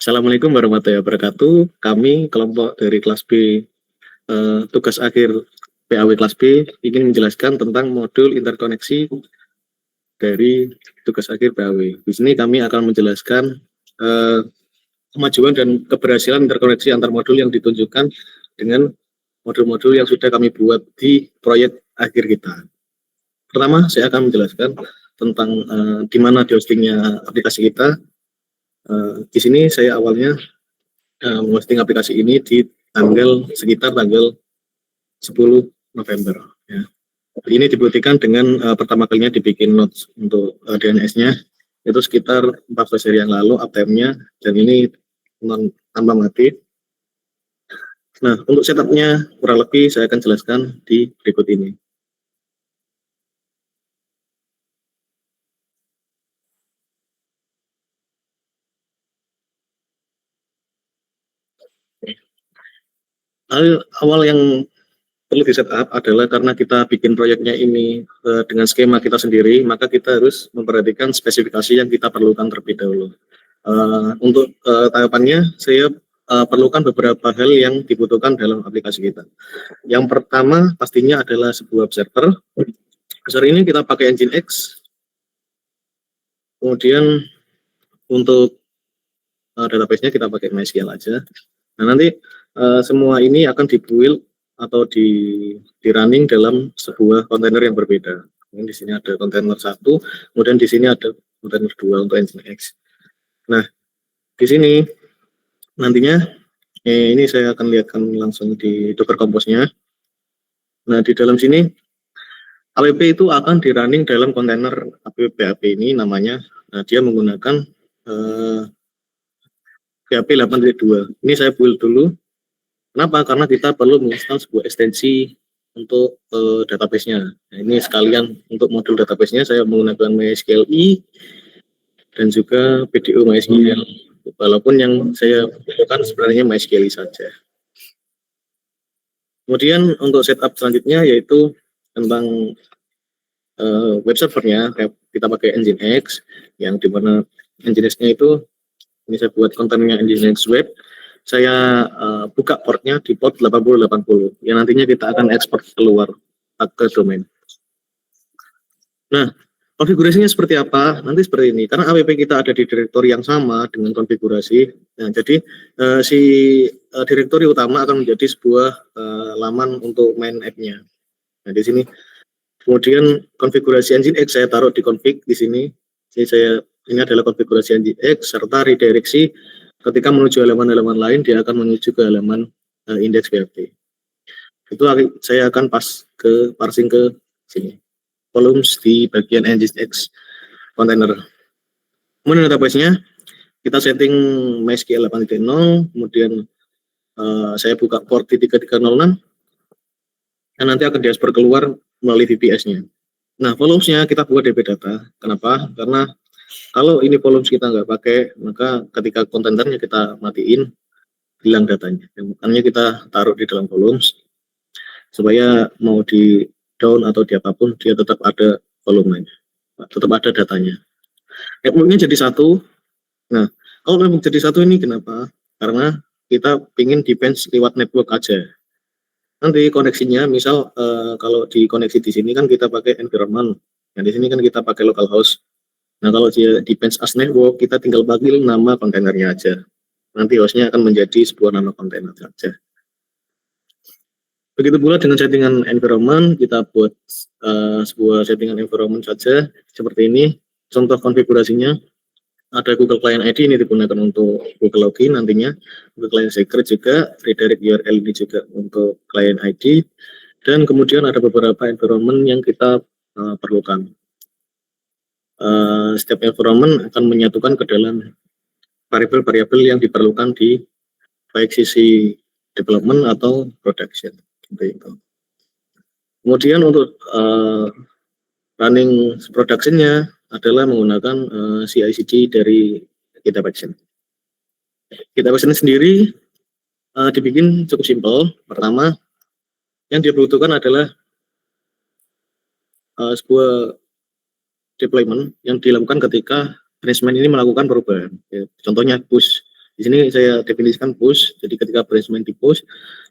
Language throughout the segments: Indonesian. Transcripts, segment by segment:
Assalamualaikum warahmatullahi wabarakatuh. Kami kelompok dari kelas B, tugas akhir PAW kelas B ingin menjelaskan tentang modul interkoneksi dari tugas akhir PAW. Di sini kami akan menjelaskan kemajuan dan keberhasilan interkoneksi antar modul yang ditunjukkan dengan modul-modul yang sudah kami buat di proyek akhir kita. Pertama, saya akan menjelaskan tentang di mana di hostingnya aplikasi kita. Di sini saya awalnya memposting aplikasi ini di sekitar tanggal 10 November. Ya. Ini dibuktikan dengan pertama kalinya dibikin notes untuk DNS-nya itu sekitar 14 hari yang lalu uptime-nya, dan ini tambah mati. Nah, untuk setupnya kurang lebih saya akan jelaskan di berikut ini. Hal awal yang perlu di setup adalah karena kita bikin proyeknya ini dengan skema kita sendiri, maka kita harus memperhatikan spesifikasi yang kita perlukan terlebih dahulu. Untuk tahapannya saya perlukan beberapa hal yang dibutuhkan dalam aplikasi kita. Yang pertama pastinya adalah sebuah server. Server ini kita pakai Nginx. Kemudian untuk database-nya kita pakai MySQL aja. Nah, nanti semua ini akan di-build atau di running dalam sebuah kontainer yang berbeda. Ini di sini ada kontainer 1, kemudian di sini ada kontainer 2 untuk Nginx. Nah, di sini nantinya ini saya akan lihatkan langsung di Docker Compose-nya. Nah, di dalam sini app itu akan di running dalam kontainer app ini namanya. Nah, dia menggunakan PHP 8.2. Ini saya build dulu. Kenapa? Karena kita perlu menginstal sebuah ekstensi untuk database-nya. Nah, ini sekalian untuk modul database-nya saya menggunakan MySQLi dan juga PDO MySQL. Walaupun yang saya butuhkan sebenarnya MySQLi saja. Kemudian untuk setup selanjutnya yaitu tentang web servernya, kita pakai Nginx, yang dimana Nginx-nya itu ini saya buat kontennya Nginx web. Saya buka portnya di port 8080 yang nantinya kita akan ekspor keluar ke domain. Nah, konfigurasinya seperti apa? Nanti seperti ini, karena app kita ada di direktori yang sama dengan konfigurasi. Nah, jadi si direktori utama akan menjadi sebuah laman untuk main app-nya. Nah, di sini kemudian konfigurasi Nginx saya taruh di config di sini. Jadi ini adalah konfigurasi Nginx serta redireksi ketika menuju halaman-halaman lain dia akan menuju ke halaman index PHP. Itu saya akan parsing ke sini. Volumes di bagian Nginx container. Kemudian database-nya kita setting MySQL 8.0, kemudian saya buka port 3306 dan nanti akan diekspor keluar melalui VPS-nya. Nah, volumes-nya kita buat DB data. Kenapa? Karena kalau ini volumes kita nggak pakai, maka ketika kontainernya kita matiin, hilang datanya. Makanya kita taruh di dalam volumes, supaya mau di down atau di apapun, dia tetap ada volumenya, tetap ada datanya. Networknya jadi satu. Nah, kalau network jadi satu ini kenapa? Karena kita ingin defense lewat network aja. Nanti koneksinya, misal kalau dikoneksi di sini kan kita pakai environment, nah di sini kan kita pakai localhost. Nah, kalau dia depends as network, kita tinggal panggil nama kontainernya aja. Nanti hostnya akan menjadi sebuah nama kontainer saja. Begitu pula dengan settingan environment, kita buat sebuah settingan environment saja seperti ini. Contoh konfigurasinya ada Google Client ID, ini digunakan untuk Google Login nantinya. Google Client Secret juga, redirect URL ini juga untuk Client ID. Dan kemudian ada beberapa environment yang kita perlukan. Setiap environment akan menyatukan ke dalam variabel-variabel yang diperlukan di baik sisi development atau production. Seperti itu. Kemudian untuk running production-nya adalah menggunakan CI/CD dari GitHub Action. GitHub Action sendiri dibikin cukup simpel. Pertama, yang dibutuhkan adalah sebuah deployment yang dilakukan ketika management ini melakukan perubahan. Ya, contohnya push Di sini saya definisikan push. Jadi ketika branchment di push,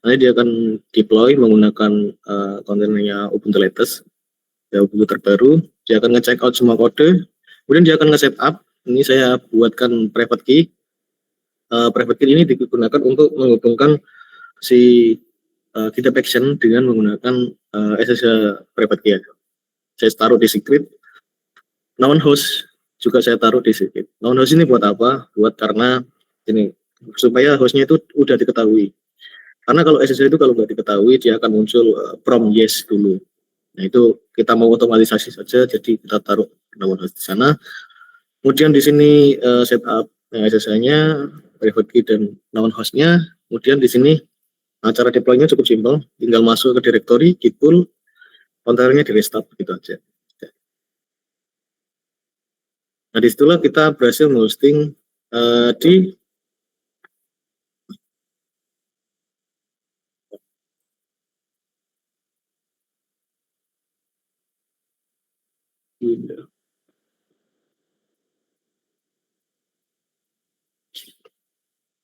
nanti dia akan deploy menggunakan kontennya Ubuntu latest, ya Ubuntu terbaru. Dia akan nge-check out semua kode, kemudian dia akan nge-setup. Ini saya buatkan private key. Private key ini digunakan untuk menghubungkan si GitHub Action dengan menggunakan SSH private key. Saya taruh di secret. Known host juga saya taruh di secret. Known host ini buat apa? Buat karena ini supaya hostnya itu udah diketahui. Karena kalau SSH itu kalau nggak diketahui dia akan muncul prompt yes dulu. Nah itu kita mau otomatisasi saja, jadi kita taruh known host di sana. Kemudian di sini setup SSH-nya, private key dan known host-nya. Kemudian di sini cara deploy-nya cukup simpel, tinggal masuk ke directory, git pull, counternya di restart gitu aja. Nah disitulah kita berhasil hosting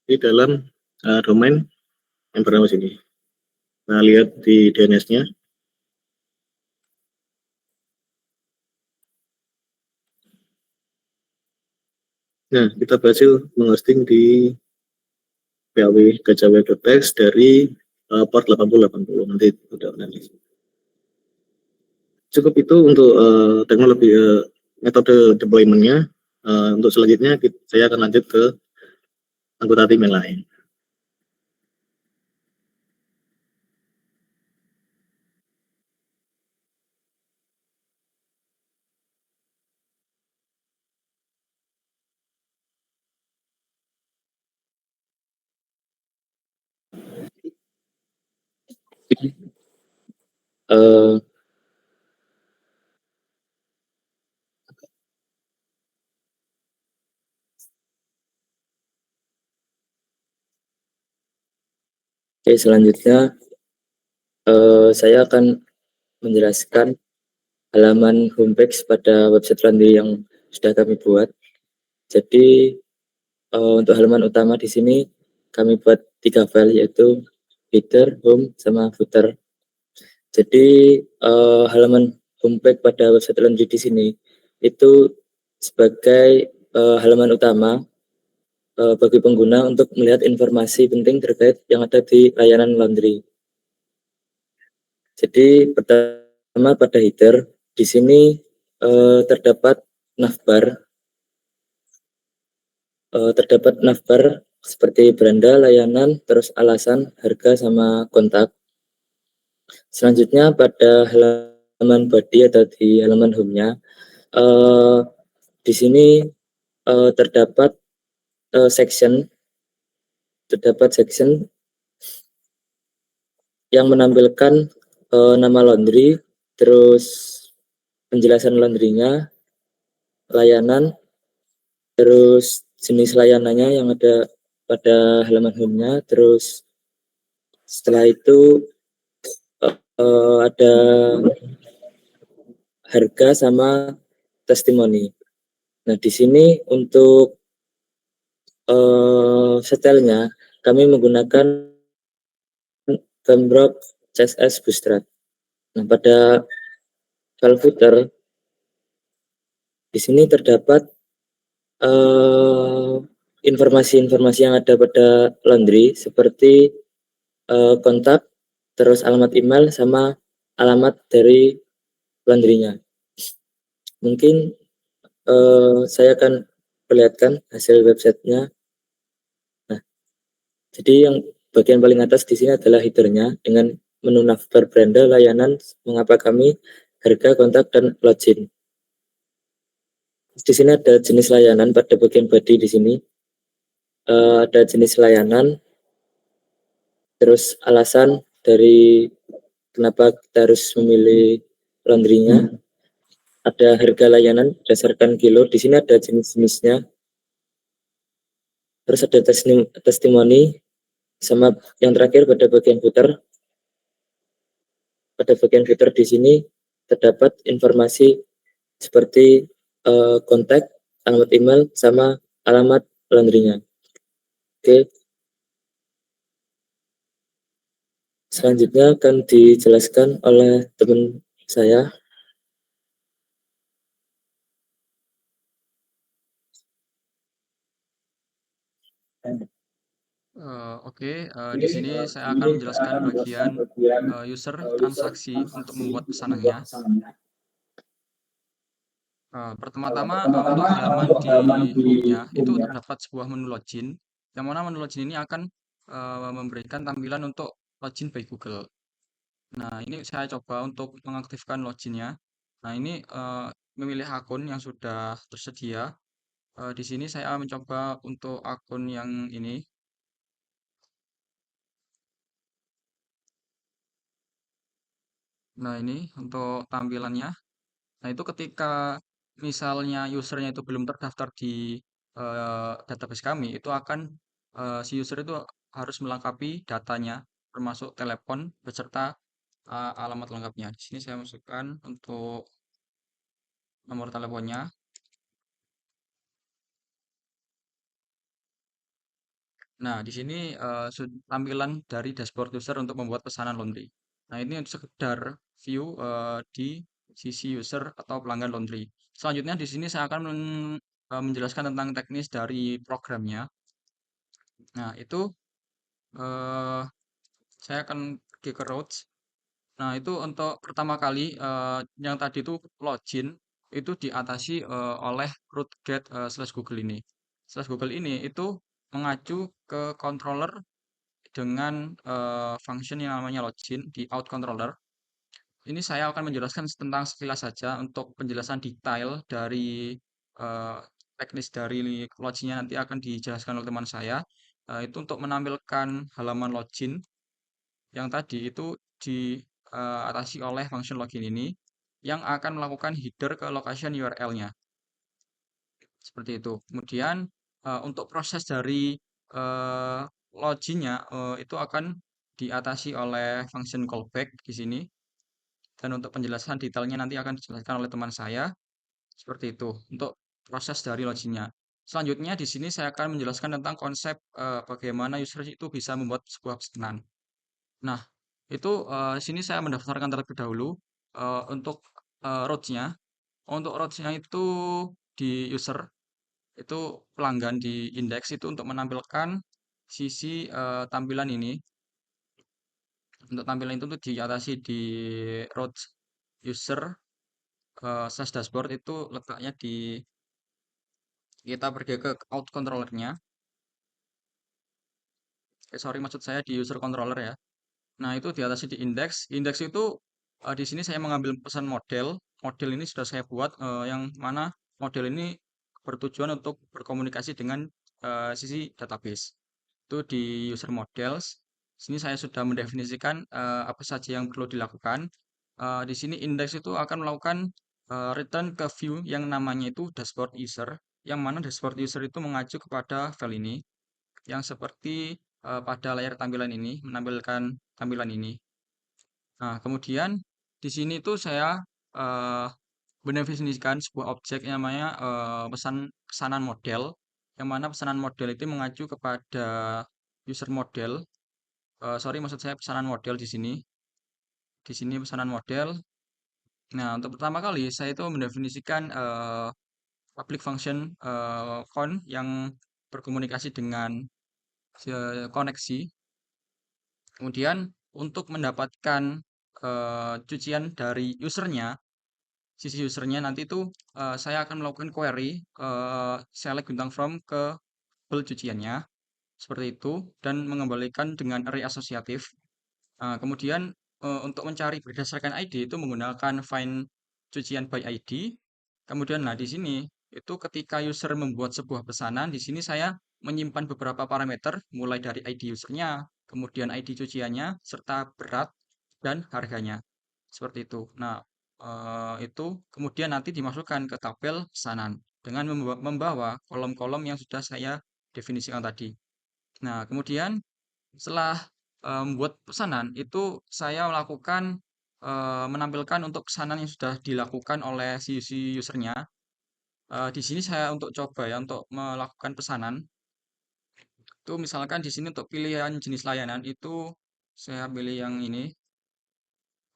di dalam domain yang bernama sini. Nah lihat di DNS-nya. Nah kita berhasil menghosting di PAW gajahweb.txt dari port 8080. Nanti udah nanti. Cukup itu untuk teknologi metode deployment-nya. Untuk selanjutnya saya akan lanjut ke anggota tim yang lain. Uh, Oke, selanjutnya saya akan menjelaskan halaman homepage pada website Laundry yang sudah kami buat. Jadi untuk halaman utama di sini kami buat 3 file, yaitu header, home, sama footer. Jadi halaman homepage pada website Laundry di sini itu sebagai halaman utama bagi pengguna untuk melihat informasi penting terkait yang ada di layanan Laundry. Jadi pertama pada header di sini terdapat navbar, seperti beranda, layanan, terus alasan, harga, sama kontak. Selanjutnya pada halaman body atau di halaman home-nya, di sini terdapat section yang menampilkan nama laundry, terus penjelasan laundrynya, layanan, terus jenis layanannya yang ada pada halaman home-nya, terus setelah itu ada harga sama testimoni. Nah di sini untuk setelnya kami menggunakan Pembroke CSS Bootstrap. Nah pada file footer di sini terdapat informasi-informasi yang ada pada laundry seperti kontak, terus alamat email, sama alamat dari laundry-nya. Mungkin saya akan perlihatkan hasil websitenya. Nah, jadi yang bagian paling atas di sini adalah header-nya dengan menu navbar, beranda, layanan, mengapa kami, harga, kontak, dan login. Di sini ada jenis layanan pada bagian body di sini. Ada jenis layanan, terus alasan dari kenapa kita harus memilih laundry-nya. Ada harga layanan berdasarkan kilo. Di sini ada jenis-jenisnya. Terus ada testimoni, sama yang terakhir pada bagian footer. Pada bagian footer di sini terdapat informasi seperti kontak, alamat email, sama alamat laundry-nya. Oke, selanjutnya akan dijelaskan oleh teman saya. Oke, di sini saya akan menjelaskan bagian user transaksi untuk membuat pesanannya. Pertama-tama untuk halaman di home-nya itu terdapat sebuah menu login, yang mana menu login ini akan memberikan tampilan untuk login by Google. Nah, ini saya coba untuk mengaktifkan loginnya. Nah, ini memilih akun yang sudah tersedia. Di sini saya mencoba untuk akun yang ini. Nah, ini untuk tampilannya. Nah, itu ketika misalnya usernya itu belum terdaftar di database kami, itu akan si user itu harus melengkapi datanya, termasuk telepon beserta alamat lengkapnya. Di sini saya masukkan untuk nomor teleponnya. Nah, di sini tampilan dari dashboard user untuk membuat pesanan laundry. Nah, ini untuk sekedar view di sisi user atau pelanggan laundry. Selanjutnya di sini saya akan menjelaskan tentang teknis dari programnya. Nah, itu eh, saya akan pergi ke Routes. Nah, itu untuk pertama kali yang tadi itu login itu diatasi oleh root get slash Google ini. Slash Google ini itu mengacu ke controller dengan function yang namanya login di out controller. Ini saya akan menjelaskan tentang sekilas saja untuk penjelasan detail dari eh, teknis dari loginnya nanti akan dijelaskan oleh teman saya. Itu untuk menampilkan halaman login yang tadi itu diatasi oleh function login ini yang akan melakukan header ke location URL-nya. Seperti itu. Kemudian untuk proses dari eh, loginnya itu akan diatasi oleh function callback di sini. Dan untuk penjelasan detailnya nanti akan dijelaskan oleh teman saya. Seperti itu untuk proses dari loginnya. Selanjutnya di sini saya akan menjelaskan tentang konsep bagaimana user itu bisa membuat sebuah pesanan. Nah, itu sini saya mendaftarkan terlebih dahulu untuk routes-nya. Untuk routes-nya itu di user itu pelanggan di indeks itu untuk menampilkan sisi tampilan ini. Untuk tampilan itu tuh diatasi di routes user slash dashboard itu letaknya di kita pergi ke out controllernya. Sorry maksud saya di user controller ya. Nah, itu diatasi di indeks. Indeks itu di sini saya mengambil pesan model. Model ini sudah saya buat yang mana model ini bertujuan untuk berkomunikasi dengan sisi database. Itu di user models. Sini saya sudah mendefinisikan apa saja yang perlu dilakukan. Di sini indeks itu akan melakukan return ke view yang namanya itu dashboard user, yang mana dashboard user itu mengacu kepada file ini, yang seperti pada layar tampilan ini menampilkan tampilan ini. Nah, kemudian di sini tuh saya eh, mendefinisikan sebuah objek yang namanya pesanan model, yang mana pesanan model itu mengacu kepada user model. Sorry, maksud saya pesanan model di sini. Di sini pesanan model. Nah, untuk pertama kali saya itu mendefinisikan public function con yang berkomunikasi dengan koneksi. Kemudian untuk mendapatkan cucian dari usernya, sisi usernya nanti itu saya akan melakukan query select bintang from ke label cuciannya seperti itu dan mengembalikan dengan array asosiatif. Kemudian untuk mencari berdasarkan ID itu menggunakan find cucian by ID. Kemudian nah di sini itu ketika user membuat sebuah pesanan, di sini saya menyimpan beberapa parameter mulai dari ID usernya, kemudian ID cuciannya, serta berat dan harganya. Seperti itu. Nah, itu kemudian nanti dimasukkan ke tabel pesanan dengan membawa kolom-kolom yang sudah saya definisikan tadi. Nah, kemudian setelah membuat pesanan itu saya melakukan menampilkan untuk pesanan yang sudah dilakukan oleh si usernya. Di sini saya untuk coba ya untuk melakukan pesanan. Itu misalkan di sini untuk pilihan jenis layanan itu saya pilih yang ini.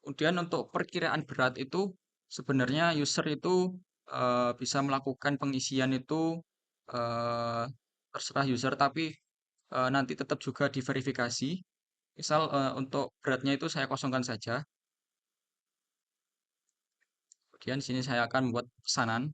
Kemudian untuk perkiraan berat itu sebenarnya user itu bisa melakukan pengisian itu eh, terserah user, tapi nanti tetap juga diverifikasi. Misal untuk beratnya itu saya kosongkan saja. Kemudian di sini saya akan membuat pesanan.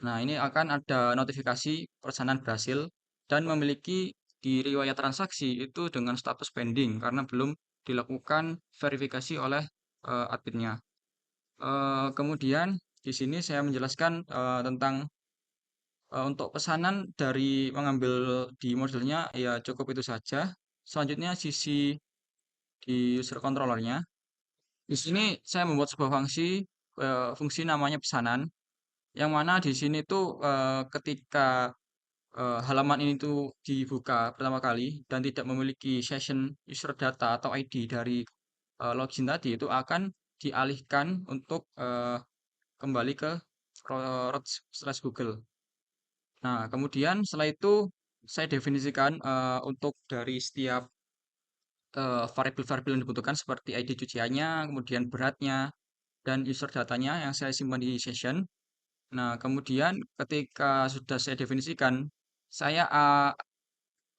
Nah, ini akan ada notifikasi pesanan berhasil dan memiliki di riwayat transaksi itu dengan status pending karena belum dilakukan verifikasi oleh adminnya. Kemudian di sini saya menjelaskan tentang untuk pesanan dari mengambil di modelnya ya cukup itu saja. Selanjutnya sisi di user controllernya. Di sini saya membuat sebuah fungsi namanya pesanan, yang mana di sini tuh ketika halaman ini tuh dibuka pertama kali dan tidak memiliki session user data atau ID dari login tadi itu akan dialihkan untuk kembali ke root/Google. Nah, kemudian setelah itu saya definisikan untuk dari setiap variabel-variabel yang dibutuhkan seperti ID cuciannya, kemudian beratnya, dan user datanya yang saya simpan di session. Nah, kemudian ketika sudah saya definisikan, saya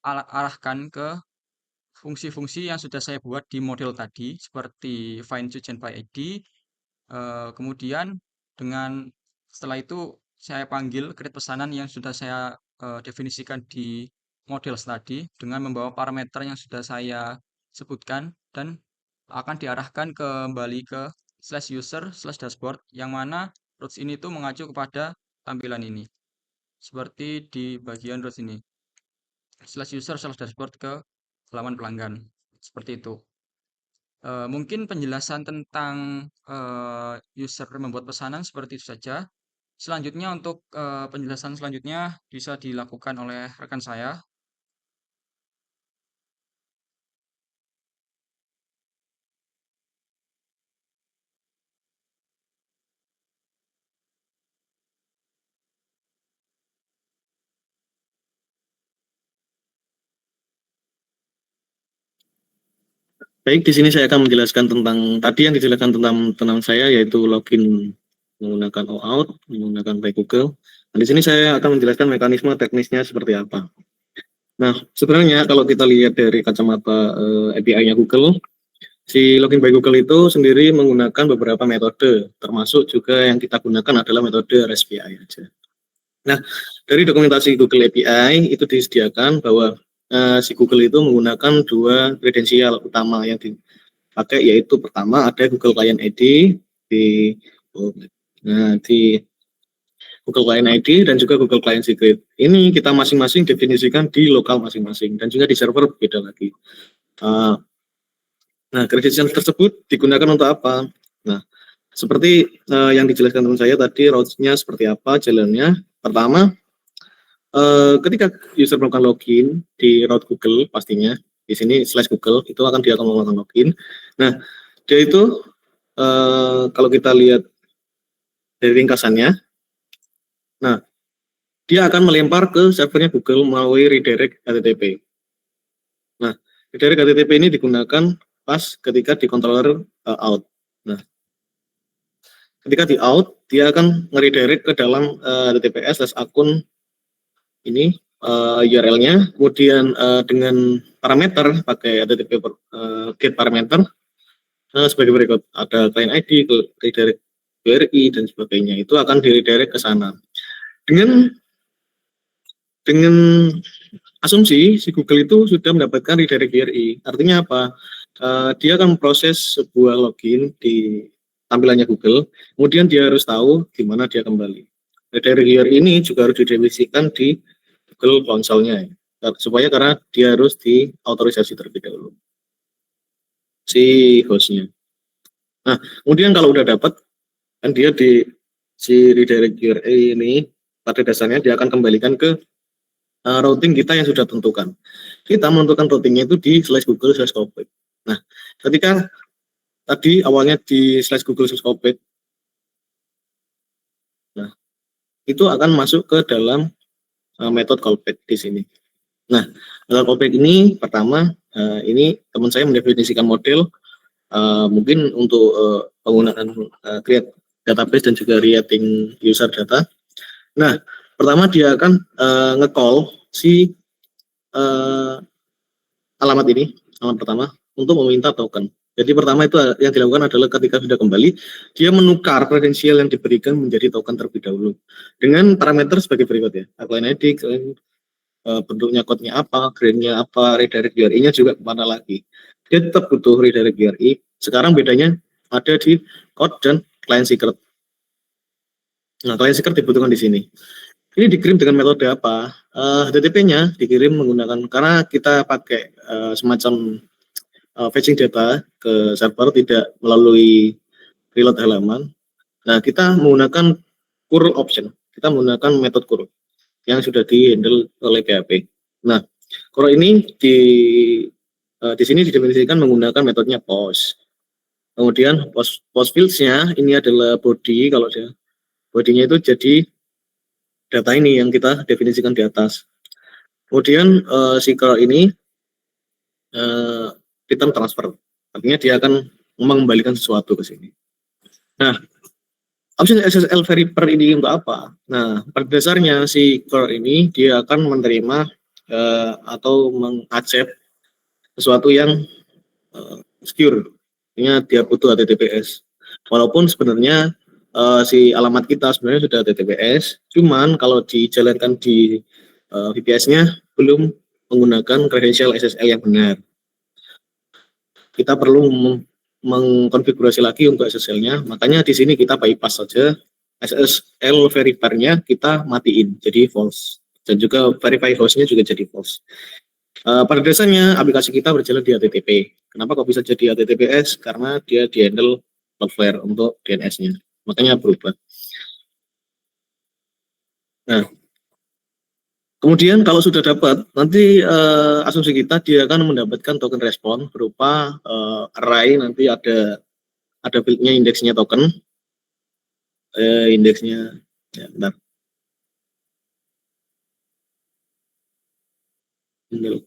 arahkan ke fungsi-fungsi yang sudah saya buat di model tadi, seperti find cucian by ID. Kemudian dengan setelah itu saya panggil create pesanan yang sudah saya definisikan di model tadi dengan membawa parameter yang sudah saya sebutkan dan akan diarahkan kembali ke /user/dashboard yang mana routes ini tuh mengacu kepada tampilan ini. Seperti di bagian routes ini. /user/dashboard ke halaman pelanggan. Seperti itu. Mungkin penjelasan tentang user membuat pesanan seperti itu saja. Selanjutnya untuk penjelasan selanjutnya bisa dilakukan oleh rekan saya. Baik, di sini saya akan menjelaskan tentang tadi yang dijelaskan tentang saya, yaitu login menggunakan OAuth, menggunakan by Google. Nah, di sini saya akan menjelaskan mekanisme teknisnya seperti apa. Nah, sebenarnya kalau kita lihat dari kacamata API-nya Google, si login by Google itu sendiri menggunakan beberapa metode, termasuk juga yang kita gunakan adalah metode REST API aja. Nah, dari dokumentasi Google API itu disediakan bahwa si Google itu menggunakan dua kredensial utama yang dipakai, yaitu pertama ada Google Client ID di Google Client ID dan juga Google Client Secret. Ini kita masing-masing definisikan di lokal masing-masing dan juga di server beda lagi. Nah, kredensial tersebut digunakan untuk apa? Nah, seperti yang dijelaskan teman saya tadi, routes-nya seperti apa, jalannya. Pertama, ketika user melakukan login di route Google, pastinya di sini /Google itu dia akan melakukan login. Nah, dia itu kalau kita lihat dari ringkasannya, nah dia akan melempar ke servernya Google melalui redirect HTTP. Nah, redirect HTTP ini digunakan pas ketika di controller out. Nah, ketika di out, dia akan nge-redirect ke dalam HTTPS akun ini URL-nya, kemudian dengan parameter pakai HTTP get parameter sebagai berikut. Ada client ID, redirect URI dan sebagainya. Itu akan di-redirect ke sana. Dengan asumsi si Google itu sudah mendapatkan redirect URI. Artinya apa? Dia akan memproses sebuah login di tampilannya Google, kemudian dia harus tahu di mana dia kembali. Redirect URI ini juga harus didefinisikan di Google Console-nya, supaya karena dia harus diautorisasi terlebih dahulu si hostnya. Nah, kemudian kalau udah dapat, kan dia di si redirect URI ini pada dasarnya dia akan kembalikan ke routing kita yang sudah tentukan. Kita menentukan routingnya itu di /Google/Copet. Nah, ketika tadi awalnya di /Google/Copet, nah itu akan masuk ke dalam metode callback di sini. Nah, model callback ini pertama, ini teman saya mendefinisikan model mungkin untuk penggunaan create database dan juga creating user data. Nah, pertama dia akan nge-call si alamat ini, alamat pertama untuk meminta token. Jadi pertama itu yang dilakukan adalah ketika sudah kembali, dia menukar kredensial yang diberikan menjadi token terlebih dahulu dengan parameter sebagai berikut ya. Client ID, bentuknya code-nya apa, grain-nya apa, redirect URI-nya juga kemana lagi. Dia tetap butuh redirect URI. Sekarang bedanya ada di code dan client secret. Nah, client secret dibutuhkan di sini. Ini dikirim dengan metode apa? HTTP-nya dikirim menggunakan, karena kita pakai semacam fetching data ke server tidak melalui reload halaman. Nah, kita menggunakan curl option. Kita menggunakan metode curl yang sudah di-handle oleh PHP. Nah, curl ini di sini didefinisikan menggunakan metodenya post. Kemudian post fields-nya ini adalah body, kalau dia body-nya itu jadi data ini yang kita definisikan di atas. Kemudian si curl ini return transfer, artinya dia akan mengembalikan sesuatu ke sini. Nah, option SSL verifier ini untuk apa? Nah, pada dasarnya si curl ini dia akan menerima atau mengaccept sesuatu yang secure. Artinya dia butuh HTTPS. Walaupun sebenarnya si alamat kita sebenarnya sudah HTTPS, cuman kalau dijalankan di VPS-nya belum menggunakan kredensial SSL yang benar. Kita perlu mengkonfigurasi lagi untuk SSL-nya, makanya di sini kita bypass saja SSL verifier-nya, kita matiin jadi false, dan juga verify host-nya juga jadi false. Pada dasarnya aplikasi kita berjalan di HTTP. Kenapa kok bisa jadi HTTPS? Karena dia di-handle Cloudflare untuk DNS-nya, makanya berubah. Nah, kemudian kalau sudah dapat, nanti asumsi kita dia akan mendapatkan token respon berupa array, nanti ada fieldnya indeksnya token, indeksnya ya, bentar. Tinggal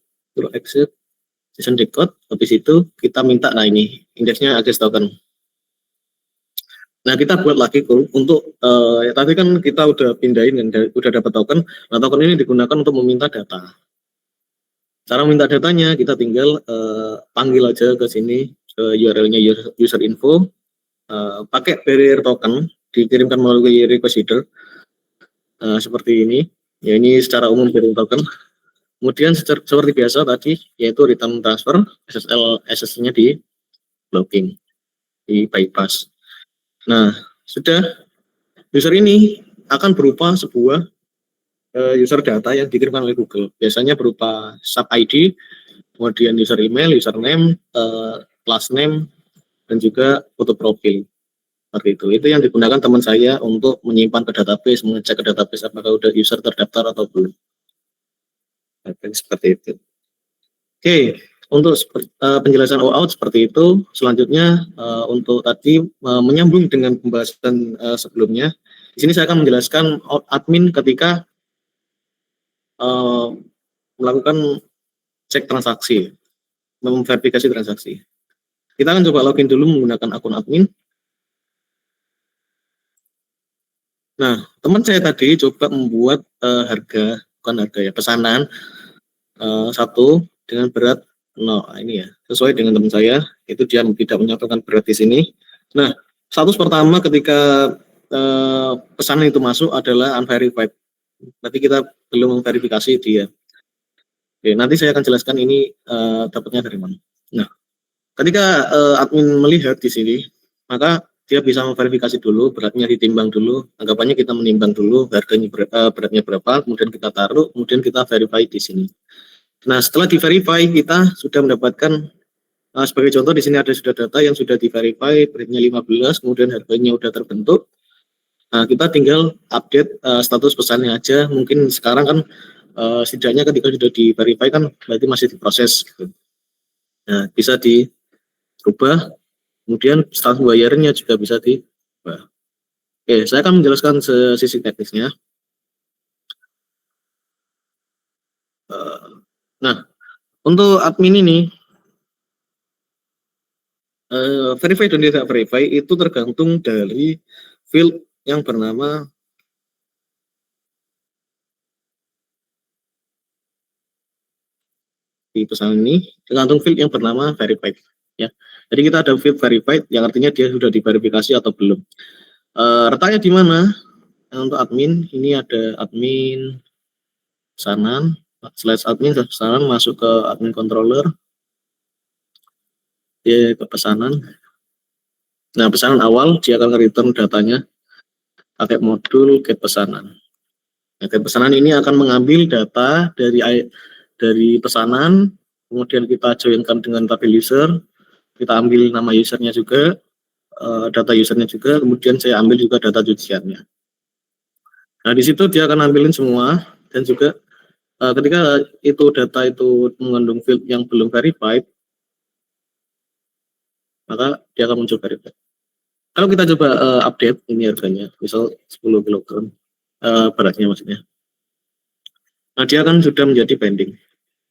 exit session decode, habis itu kita minta, nah ini indeksnya address token. Nah, kita buat lagi untuk ya, tadi kan kita udah pindahin kan, udah dapat token. Nah, token ini digunakan untuk meminta data. Cara minta datanya kita tinggal panggil aja ke sini, ke URL-nya user info, pakai barrier token, dikirimkan melalui request header seperti ini. Ya, ini secara umum barrier token. Kemudian seperti biasa tadi, yaitu return transfer, SSL-nya di blocking, di bypass. Nah, sudah, user ini akan berupa sebuah user data yang dikirimkan oleh Google. Biasanya berupa sub ID, kemudian user email, username, last name, dan juga foto profil. Seperti itu. Itu yang digunakan teman saya untuk menyimpan ke database, mengecek ke database apakah udah user terdaftar atau belum. Seperti itu. Oke, untuk penjelasan OAuth seperti itu. Selanjutnya untuk tadi menyambung dengan pembahasan sebelumnya, di sini saya akan menjelaskan admin ketika melakukan cek transaksi, memverifikasi transaksi. Kita akan coba login dulu menggunakan akun admin. Nah, teman saya tadi coba membuat pesanan satu dengan berat 0. Ini ya, sesuai dengan teman saya, itu dia tidak menyatakan berat di sini. Nah, status pertama ketika pesanan itu masuk adalah unverified. Berarti kita belum memverifikasi dia. Oke, nanti saya akan jelaskan ini dapatnya dari mana. Nah, ketika admin melihat di sini, maka dia bisa memverifikasi dulu, beratnya ditimbang dulu, anggapannya kita menimbang dulu, harganya beratnya berapa, kemudian kita taruh, kemudian kita verify di sini. Nah, setelah di-verify, kita sudah mendapatkan, sebagai contoh di sini ada sudah data yang sudah di-verify, beratnya 15, kemudian harganya sudah terbentuk. Nah, kita tinggal update status pesannya aja. Mungkin sekarang kan setidaknya ketika sudah di-verify kan berarti masih diproses gitu. Nah, bisa dirubah, kemudian status bayarnya juga bisa diubah. Oke, saya akan menjelaskan sisi teknisnya. Nah, untuk admin ini verify dan tidak verify itu tergantung dari field yang bernama di pesan ini, tergantung field yang bernama verified ya. Jadi kita ada field verified yang artinya dia sudah diverifikasi atau belum. Letaknya di mana? Untuk admin ini ada admin pesanan, slash admin pesanan, masuk ke admin controller, dia ke pesanan. Nah, pesanan awal dia akan return datanya pakai modul get pesanan. Nah, get pesanan ini akan mengambil data dari pesanan, kemudian kita joinkan dengan tabel user, kita ambil nama usernya juga, data usernya juga, kemudian saya ambil juga data cuciannya. Nah, di situ dia akan ambilin semua, dan juga ketika itu data itu mengandung field yang belum verified, maka dia akan muncul verified. Kalau kita coba update ini harganya, misal 10 kg beratnya maksudnya. Nah, dia akan sudah menjadi pending.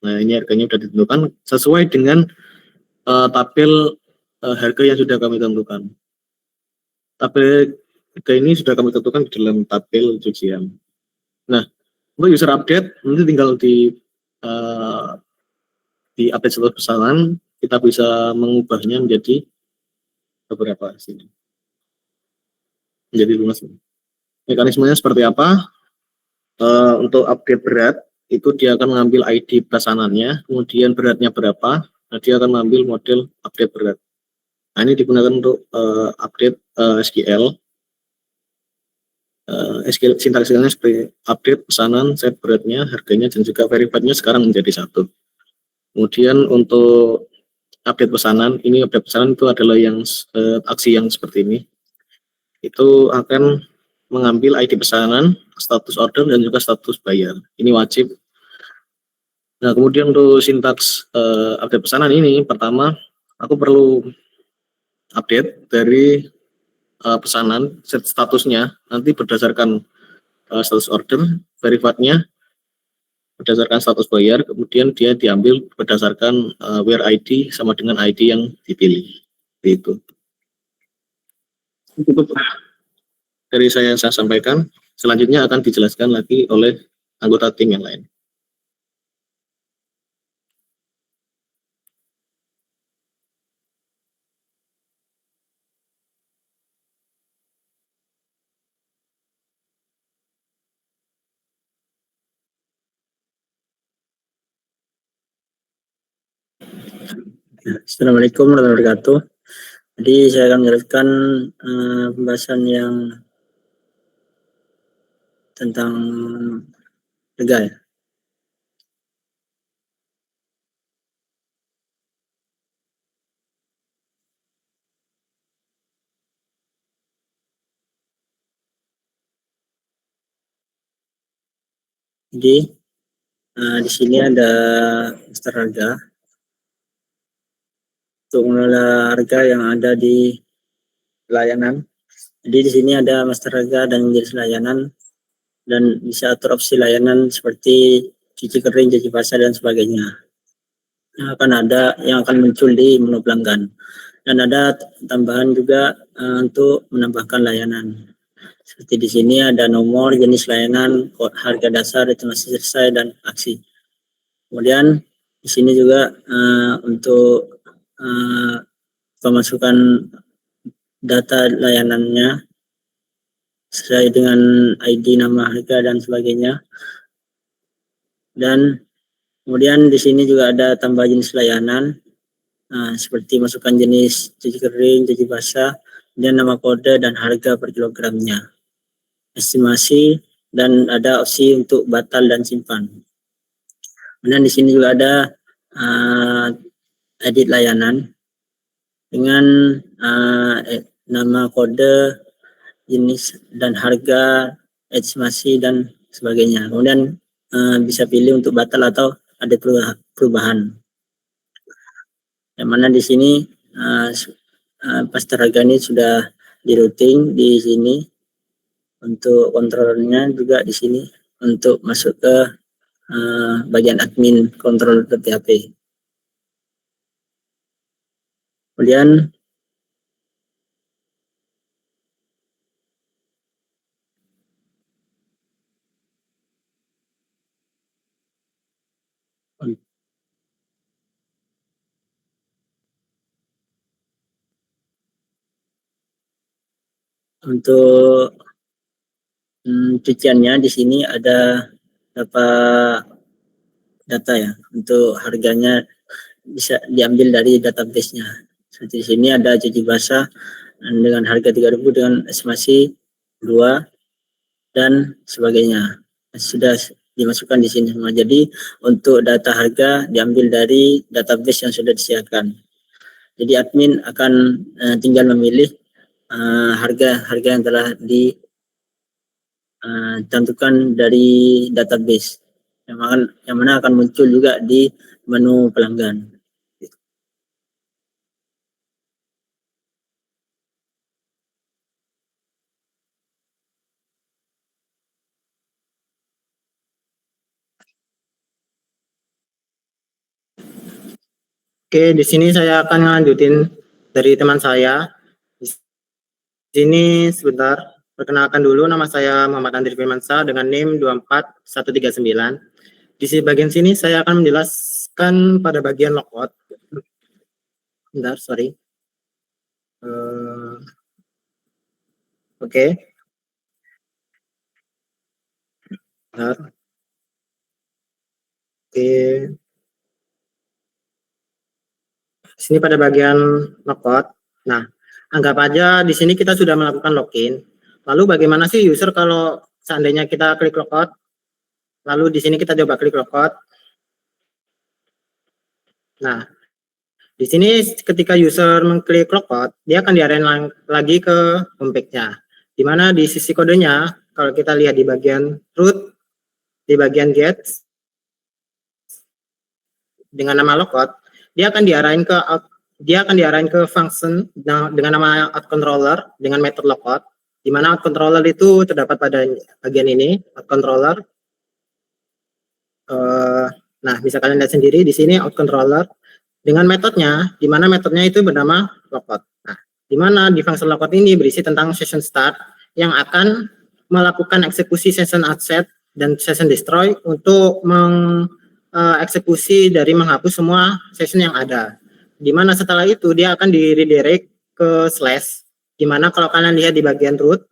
Nah, ini harganya sudah ditentukan sesuai dengan tabel harga yang sudah kami tentukan. Tabel harga ini sudah kami tentukan di dalam tabel cucian. Nah, untuk user update nanti tinggal di update status pesanan, kita bisa mengubahnya menjadi beberapa sini. Menjadi lunas. Mekanismenya seperti apa? Untuk update berat itu dia akan mengambil ID pesanannya, kemudian beratnya berapa, nah dia akan mengambil model update berat. Nah, ini digunakan untuk update SQL. SQL sintaksisnya seperti update pesanan, set beratnya, harganya, dan juga verified-nya sekarang menjadi 1. Kemudian untuk update pesanan, ini update pesanan itu adalah yang aksi yang seperti ini. Itu akan mengambil ID pesanan, status order, dan juga status bayar. Ini wajib. Nah, kemudian untuk sintaks update pesanan ini, pertama aku perlu update dari pesanan, set statusnya, nanti berdasarkan status order, verified-nya berdasarkan status bayar, kemudian dia diambil berdasarkan where ID sama dengan ID yang dipilih. Itu. Cukup dari saya sampaikan. Selanjutnya akan dijelaskan lagi oleh anggota tim yang lain. Assalamualaikum warahmatullahi wabarakatuh. Jadi saya akan menjelaskan pembahasan yang tentang harga ya. Jadi di sini ada master harga untuk mengelola harga yang ada di layanan. Jadi di sini ada master harga dan jenis layanan, dan bisa atur opsi layanan seperti cuci kering, cuci basah, dan sebagainya. Yang akan muncul di menu pelanggan, dan ada tambahan juga untuk menambahkan layanan. Seperti di sini ada nomor, jenis layanan, harga dasar, estimasi selesai, dan aksi. Kemudian di sini juga untuk pemasukan data layanannya sesuai dengan ID, nama, harga, dan sebagainya. Dan kemudian di sini juga ada tambah jenis layanan, seperti masukkan jenis cuci kering, cuci basah, dan nama kode dan harga per kilogramnya, estimasi, dan ada opsi untuk batal dan simpan. Kemudian di sini juga ada edit layanan dengan nama, kode, jenis, dan harga, estimasi, dan sebagainya. Kemudian bisa pilih untuk batal atau ada perubahan. Yang mana di sini master harga ini sudah di routing di sini. Untuk kontrolnya juga di sini untuk masuk ke bagian admin kontrol PHP. Kemudian untuk cuciannya di sini ada beberapa data ya. Untuk harganya bisa diambil dari database-nya. Seperti di sini ada cuci basah dengan harga 3.000 dengan estimasi 2 dan sebagainya. Sudah dimasukkan di sini semua. Jadi untuk data harga diambil dari database yang sudah disediakan. Jadi admin akan tinggal memilih harga-harga yang telah ditentukan dari database, yang mana akan muncul juga di menu pelanggan. Oke, di sini saya akan lanjutin dari teman saya. Di sini sebentar, perkenalkan dulu, nama saya Muhammad Andri Firmansyah dengan NIM 24139. Di bagian sini saya akan menjelaskan pada bagian logout. Bentar, sorry. Oke. Bentar. Oke. Sini pada bagian logout. Nah, anggap aja di sini kita sudah melakukan login. Lalu bagaimana sih user kalau seandainya kita klik logout? Lalu di sini kita coba klik logout. Nah, di sini ketika user mengklik logout, dia akan diarahin lagi ke homepage-nya. Di mana di sisi kodenya, kalau kita lihat di bagian root, di bagian get, dengan nama logout, dia akan diarahin ke function dengan nama out controller dengan method logout, di mana out controller itu terdapat pada bagian ini, out controller. Nah, bisa kalian lihat sendiri di sini out controller dengan metodenya, di mana metodenya itu bernama logout. Nah, di mana di function logout ini berisi tentang session start yang akan melakukan eksekusi session outset dan session destroy untuk eksekusi dari menghapus semua session yang ada. Dimana setelah itu dia akan di redirect ke slash. Dimana kalau kalian lihat di bagian root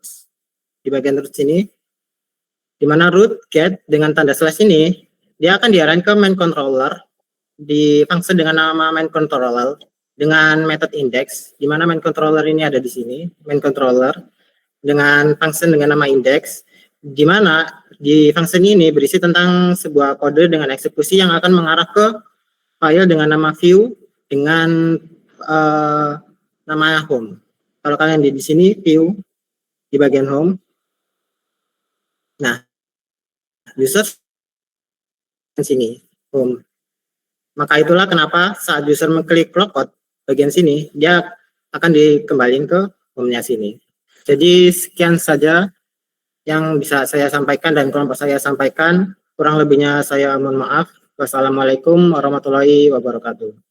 sini, dimana root get dengan tanda slash ini, dia akan diarahin ke main controller di function dengan nama main controller dengan method index. Dimana main controller ini ada di sini, main controller dengan function dengan nama index. Dimana di function ini berisi tentang sebuah kode dengan eksekusi yang akan mengarah ke file dengan nama view dengan nama home. Kalau kalian di sini view di bagian home. Nah, user di sini home. Maka itulah kenapa saat user mengklik logout bagian sini, dia akan dikembalikan ke home-nya sini. Jadi sekian saja yang bisa saya sampaikan dan kelompok saya sampaikan. Kurang lebihnya saya mohon maaf. Wassalamualaikum warahmatullahi wabarakatuh.